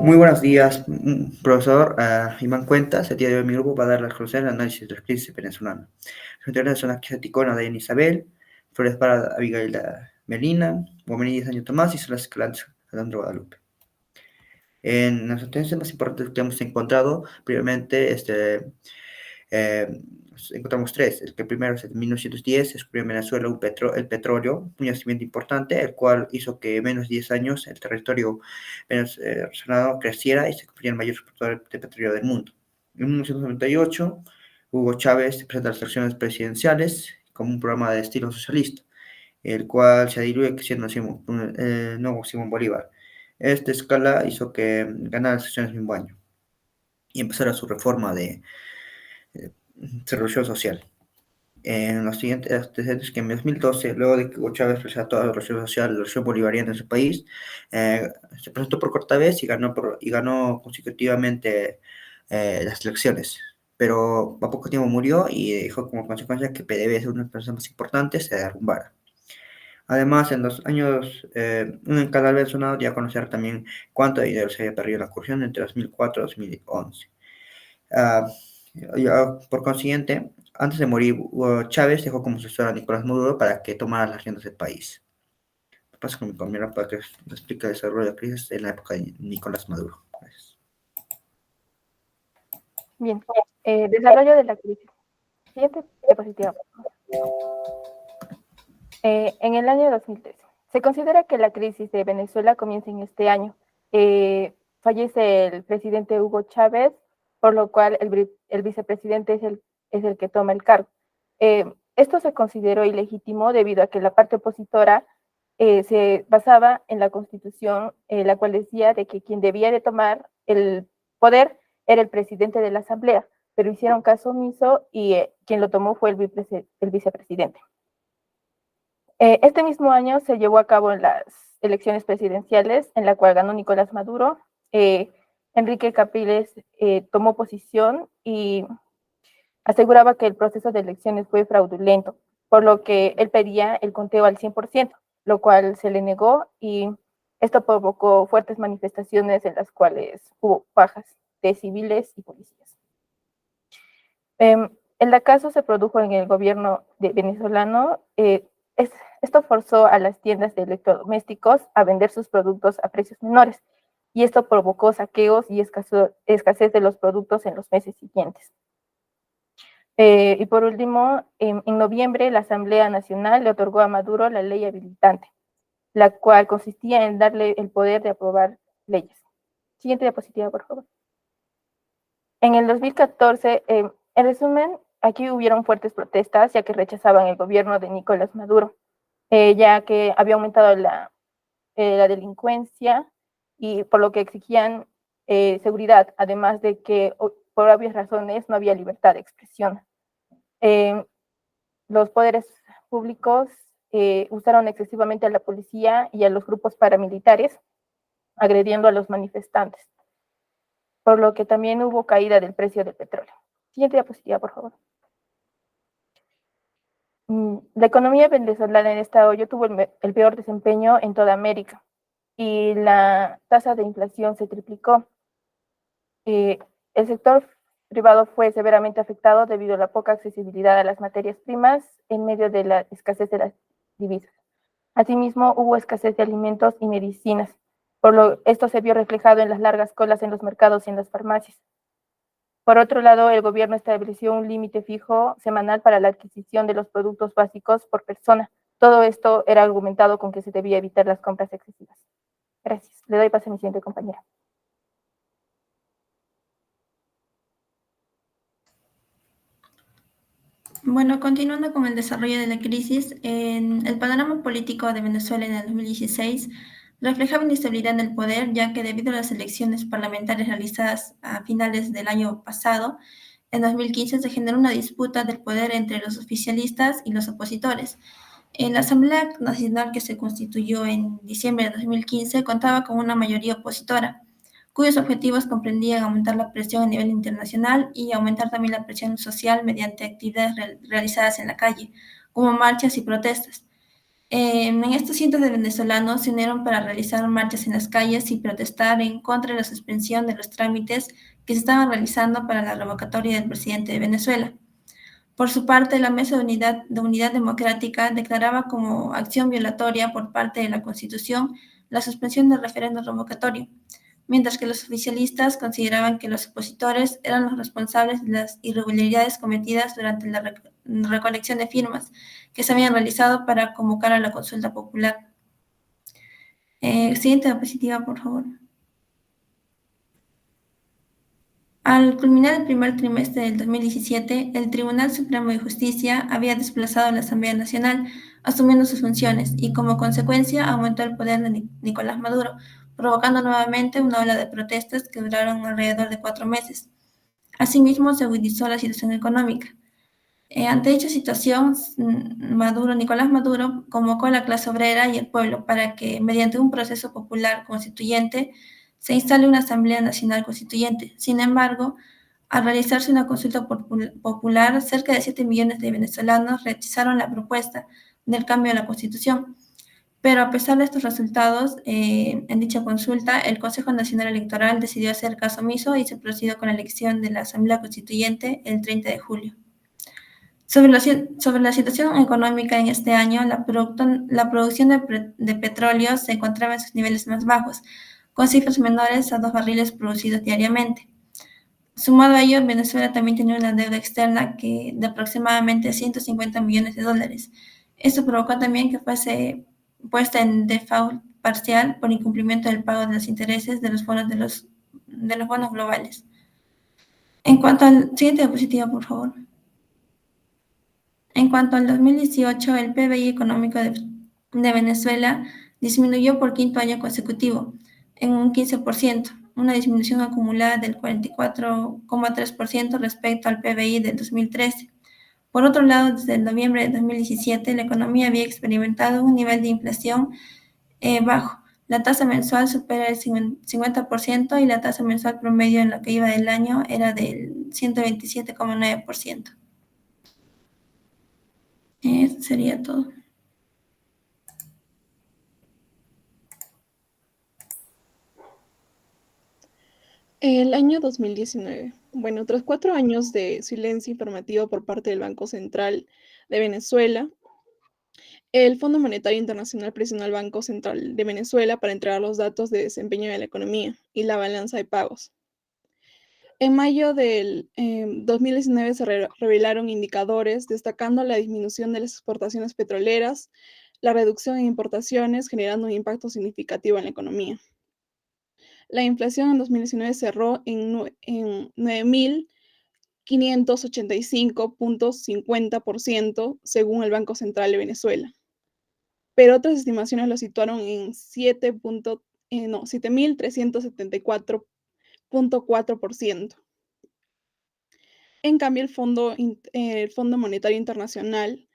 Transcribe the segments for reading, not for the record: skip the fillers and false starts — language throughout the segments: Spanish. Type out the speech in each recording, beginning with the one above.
Muy buenos días, profesor Iván Cuentas. El día de hoy mi grupo va a dar las conclusiones del análisis de la crisis venezolana. Los integrantes son Aquila Ticona, Diana Isabel, Flores Parada, Abigail Melina, Guamení Año Tomás y Solas Escalante, Alejandro Guadalupe. En las sentencias más importantes que hemos encontrado, previamente, eh, encontramos tres. El que primero es en 1910, descubrió en Venezuela el petróleo, un yacimiento importante, el cual hizo que en menos de 10 años el territorio venezolano creciera y se convirtiera en el mayor exportador de petróleo del mundo. En 1998, Hugo Chávez presenta las elecciones presidenciales como un programa de estilo socialista, el cual se diluye siendo nuevo Simón Bolívar. Esta escala hizo que ganara las elecciones el mismo año y empezara su reforma de revolución social. En los siguientes antecedentes, que en 2012, luego de que Hugo Chávez presentó toda la revolución social, la revolución bolivariana en su país, se presentó por cuarta vez y ganó consecutivamente las elecciones. Pero a poco tiempo murió y dejó como consecuencia que PDVSA, una de las personas más importantes, se derrumbara. Además, en los años, un canal venezolano dio a conocer también cuánto dinero se había perdido en la corrupción entre 2004 y 2011. Ah, por consiguiente, antes de morir, Hugo Chávez dejó como sucesor a Nicolás Maduro para que tomara las riendas del país. Paso con mi compañero para que nos explique el desarrollo de la crisis en la época de Nicolás Maduro. Gracias. Bien, desarrollo de la crisis. Siguiente diapositiva. En el año 2013, se considera que la crisis de Venezuela comienza en este año. Fallece el presidente Hugo Chávez, por lo cual el vicepresidente es el que toma el cargo. Esto se consideró ilegítimo debido a que la parte opositora se basaba en la Constitución, la cual decía de que quien debía de tomar el poder era el presidente de la Asamblea, pero hicieron caso omiso y quien lo tomó fue el vicepresidente. Este mismo año se llevó a cabo las elecciones presidenciales, en la cual ganó Nicolás Maduro. Enrique Capriles tomó posición y aseguraba que el proceso de elecciones fue fraudulento, por lo que él pedía el conteo al 100%, lo cual se le negó y esto provocó fuertes manifestaciones en las cuales hubo bajas de civiles y policías. El acaso se produjo en el gobierno venezolano. Esto forzó a las tiendas de electrodomésticos a vender sus productos a precios menores y esto provocó saqueos y escasez de los productos en los meses siguientes. Y por último, en noviembre, la Asamblea Nacional le otorgó a Maduro la ley habilitante, la cual consistía en darle el poder de aprobar leyes. Siguiente diapositiva, por favor. En el 2014, en resumen, aquí hubieron fuertes protestas ya que rechazaban el gobierno de Nicolás Maduro, ya que había aumentado la delincuencia y por lo que exigían seguridad, además de que por obvias razones no había libertad de expresión. Los poderes públicos usaron excesivamente a la policía y a los grupos paramilitares, agrediendo a los manifestantes, por lo que también hubo caída del precio del petróleo. Siguiente diapositiva, por favor. La economía venezolana en este hoyo tuvo el peor desempeño en toda América y la tasa de inflación se triplicó. El sector privado fue severamente afectado debido a la poca accesibilidad a las materias primas en medio de la escasez de las divisas. Asimismo, hubo escasez de alimentos y medicinas, esto se vio reflejado en las largas colas en los mercados y en las farmacias. Por otro lado, el gobierno estableció un límite fijo semanal para la adquisición de los productos básicos por persona. Todo esto era argumentado con que se debía evitar las compras excesivas. Gracias. Le doy paso a mi siguiente compañera. Bueno, continuando con el desarrollo de la crisis, el panorama político de Venezuela en el 2016 reflejaba inestabilidad en el poder, ya que debido a las elecciones parlamentarias realizadas a finales del año pasado, en 2015 se generó una disputa del poder entre los oficialistas y los opositores. En la Asamblea Nacional que se constituyó en diciembre de 2015 contaba con una mayoría opositora, cuyos objetivos comprendían aumentar la presión a nivel internacional y aumentar también la presión social mediante actividades realizadas en la calle, como marchas y protestas. En estos cientos de venezolanos se unieron para realizar marchas en las calles y protestar en contra de la suspensión de los trámites que se estaban realizando para la revocatoria del presidente de Venezuela. Por su parte, la Mesa de Unidad Democrática declaraba como acción violatoria por parte de la Constitución la suspensión del referendo revocatorio, mientras que los oficialistas consideraban que los opositores eran los responsables de las irregularidades cometidas durante la recolección de firmas que se habían realizado para convocar a la consulta popular. Siguiente diapositiva, por favor. Al culminar el primer trimestre del 2017, el Tribunal Supremo de Justicia había desplazado a la Asamblea Nacional, asumiendo sus funciones, y como consecuencia aumentó el poder de Nicolás Maduro, provocando nuevamente una ola de protestas que duraron alrededor de 4 meses. Asimismo, se agudizó la situación económica. Ante dicha situación, Nicolás Maduro convocó a la clase obrera y el pueblo para que, mediante un proceso popular constituyente, se instale una Asamblea Nacional Constituyente. Sin embargo, al realizarse una consulta popular, cerca de 7 millones de venezolanos rechazaron la propuesta del cambio de la Constitución. Pero a pesar de estos resultados, en dicha consulta, el Consejo Nacional Electoral decidió hacer caso omiso y se procedió con la elección de la Asamblea Constituyente el 30 de julio. Sobre la situación económica en este año, la producción de petróleo se encontraba en sus niveles más bajos, con cifras menores a 2 barriles producidos diariamente. Sumado a ello, Venezuela también tenía una deuda externa de aproximadamente 150 millones de dólares. Esto provocó también que fuese puesta en default parcial por incumplimiento del pago de los intereses de los bonos globales. En cuanto al siguiente diapositiva, por favor. En cuanto al 2018, el PBI económico de Venezuela disminuyó por quinto año consecutivo, en un 15%, una disminución acumulada del 44,3% respecto al PBI del 2013. Por otro lado, desde el noviembre de 2017, la economía había experimentado un nivel de inflación bajo. La tasa mensual supera el 50% y la tasa mensual promedio en lo que iba del año era del 127,9%. Eso sería todo. El año 2019. Bueno, tras 4 años de silencio informativo por parte del Banco Central de Venezuela, el Fondo Monetario Internacional presionó al Banco Central de Venezuela para entregar los datos de desempeño de la economía y la balanza de pagos. En mayo del 2019 se revelaron indicadores destacando la disminución de las exportaciones petroleras, la reducción en importaciones, generando un impacto significativo en la economía. La inflación en 2019 cerró en 9.585,50% según el Banco Central de Venezuela, pero otras estimaciones lo situaron en 7.374,4%. En cambio, el Fondo Monetario Internacional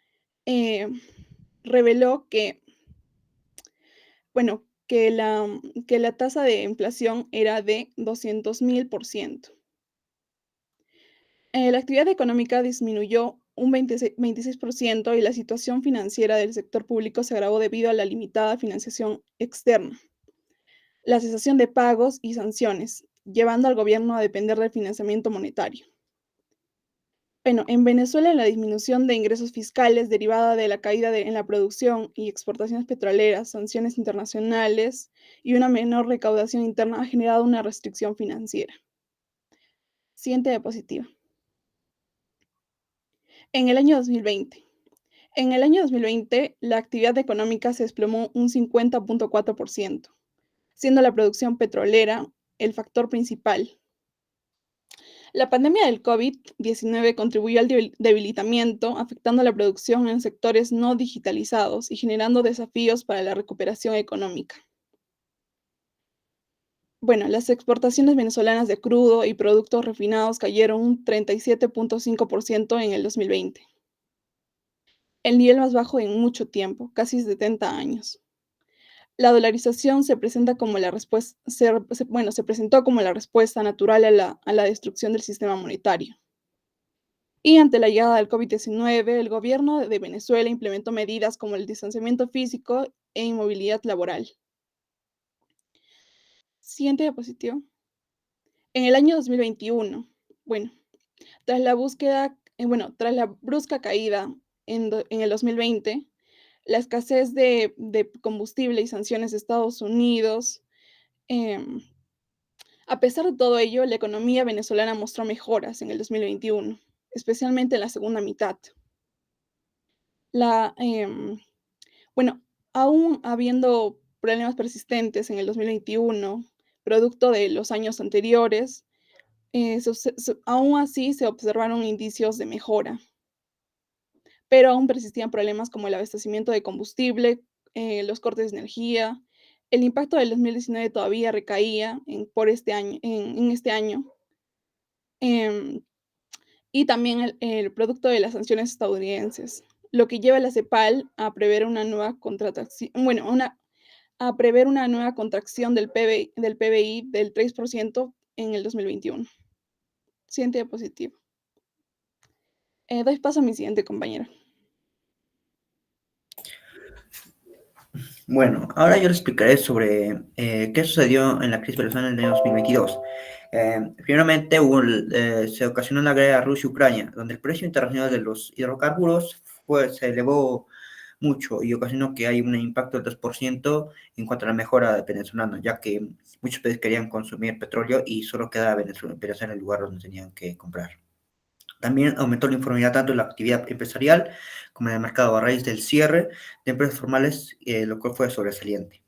reveló que la tasa de inflación era de 200.000%. La actividad económica disminuyó un 26% y la situación financiera del sector público se agravó debido a la limitada financiación externa, la cesación de pagos y sanciones, llevando al gobierno a depender del financiamiento monetario. Bueno, en Venezuela la disminución de ingresos fiscales derivada de la caída en la producción y exportaciones petroleras, sanciones internacionales y una menor recaudación interna ha generado una restricción financiera. Siguiente diapositiva. En el año 2020. En el año 2020, la actividad económica se desplomó un 50,4%, siendo la producción petrolera el factor principal. La pandemia del COVID-19 contribuyó al debilitamiento, afectando la producción en sectores no digitalizados y generando desafíos para la recuperación económica. Bueno, las exportaciones venezolanas de crudo y productos refinados cayeron un 37,5% en el 2020, el nivel más bajo en mucho tiempo, casi 70 años. La dolarización se presentó como la respuesta natural a la destrucción del sistema monetario. Y ante la llegada del COVID-19, el gobierno de Venezuela implementó medidas como el distanciamiento físico e inmovilidad laboral. Siguiente diapositiva. En el año 2021, bueno, tras la brusca caída en el 2020, la escasez de combustible y sanciones de Estados Unidos, em, a pesar de todo ello, la economía venezolana mostró mejoras en el 2021, especialmente en la segunda mitad. La, bueno, aún habiendo problemas persistentes en el 2021, producto de los años anteriores, aún así se observaron indicios de mejora, pero aún persistían problemas como el abastecimiento de combustible, los cortes de energía. El impacto del 2019 todavía recaía por este año, en este año, em, y también el producto de las sanciones estadounidenses, lo que lleva a la CEPAL a prever una nueva a prever una nueva contracción del PBI del 3% en el 2021. Siguiente diapositiva. Doy paso a mi siguiente compañera. Bueno, ahora yo les explicaré sobre qué sucedió en la crisis venezolana en el año 2022. Primeramente, se ocasionó una guerra Rusia-Ucrania, donde el precio internacional de los hidrocarburos se elevó mucho y ocasionó que hay un impacto del 2% en cuanto a la mejora venezolana, ya que muchos países querían consumir petróleo y solo quedaba Venezuela en el lugar donde tenían que comprar. También aumentó la informalidad tanto en la actividad empresarial como en el mercado a raíz del cierre de empresas formales, lo cual fue sobresaliente.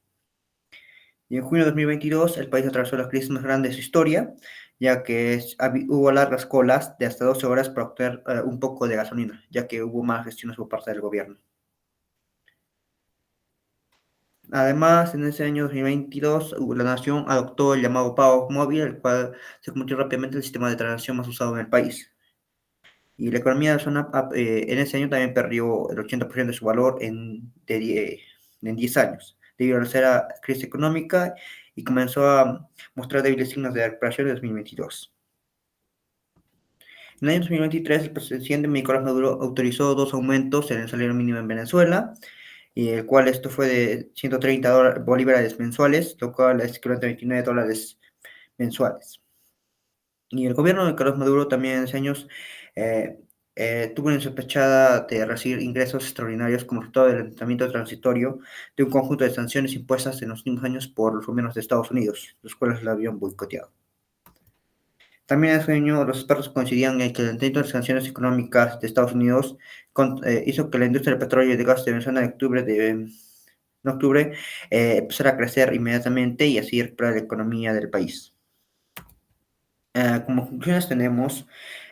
Y en junio de 2022 el país atravesó la crisis más grande de su historia, ya que hubo largas colas de hasta 12 horas para obtener un poco de gasolina, ya que hubo malas gestiones por parte del gobierno. Además, en ese año 2022, la nación adoptó el llamado pago móvil, el cual se convirtió rápidamente en el sistema de transacción más usado en el país. Y la economía de la zona en ese año también perdió el 80% de su valor en 10 años, debido a la severa crisis económica y comenzó a mostrar débiles signos de recuperación en 2022. En el año 2023, el presidente Nicolás Maduro autorizó 2 aumentos en el salario mínimo en Venezuela, y el cual esto fue de 130 bolívares mensuales, lo cual es equivalente a $29 mensuales. Y el gobierno de Nicolás Maduro también en esos años tuvo una sospechada de recibir ingresos extraordinarios como resultado del levantamiento transitorio de un conjunto de sanciones impuestas en los últimos años por los gobiernos de Estados Unidos, los cuales la habían boicoteado. También en ese año los expertos coincidían en que el levantamiento de sanciones económicas de Estados Unidos hizo que la industria del petróleo y de gas de Venezuela en octubre empezara a crecer inmediatamente y así recuperar la economía del país. Como conclusiones tenemos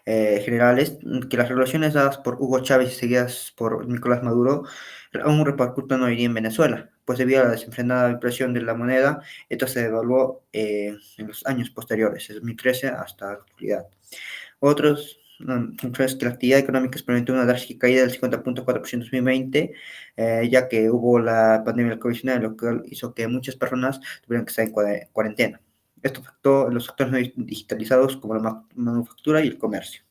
generales que las regulaciones dadas por Hugo Chávez y seguidas por Nicolás Maduro aún repercuten hoy día en Venezuela, pues debido a la desenfrenada impresión de la moneda, esto se devaluó en los años posteriores, desde 2013 hasta la actualidad. Otros conclusiones que la actividad económica experimentó una drástica caída del 50.4% en 2020, ya que hubo la pandemia del COVID-19, lo que hizo que muchas personas tuvieran que estar en cuarentena. Esto afectó los sectores no digitalizados como la manufactura y el comercio.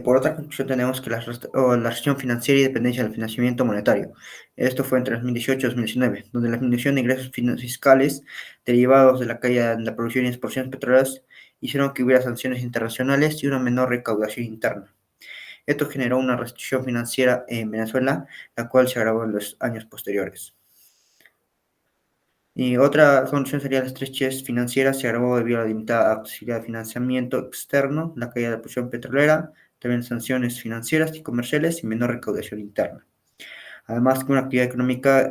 Por otra conclusión tenemos que la restricción financiera y dependencia del financiamiento monetario. Esto fue entre 2018 y 2019, donde la disminución de ingresos fiscales derivados de la caída en la producción y exportaciones petroleras hicieron que hubiera sanciones internacionales y una menor recaudación interna. Esto generó una restricción financiera en Venezuela, la cual se agravó en los años posteriores. Y otra condición sería la estrechez financiera, se agravó debido a la limitada accesibilidad de financiamiento externo, la caída de la producción petrolera, también sanciones financieras y comerciales y menor recaudación interna. Además, que una actividad económica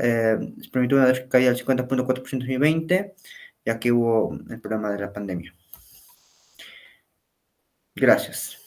experimentó una caída del 50.4% en 2020, ya que hubo el problema de la pandemia. Gracias.